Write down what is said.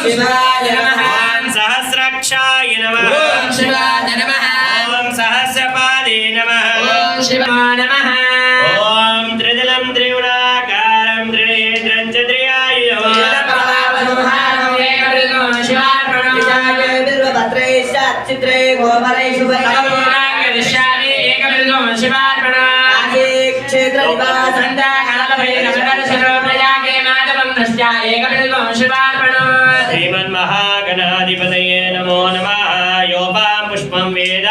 शिवाय नमः ओम सहस्राक्षाय नमः ओम शिवाय नमः ओम सहस्रपादे नमः ओम शिवाय नमः ओम त्रिदलं त्रिगुणाकारं त्रिनेत्रं च त्रियायुधं चित्रे गोमरै शुभैष्यामि एकबिन्दु शिवार्पणादि क्षेत्र निवासन्ता कालभैरवदर्शनो प्रयागे माधवं दृष्ट्या एकबिन्दु शिवार्पणो श्रीमन्महागणाधिपतये नमो नमः योपां पुष्पं वेद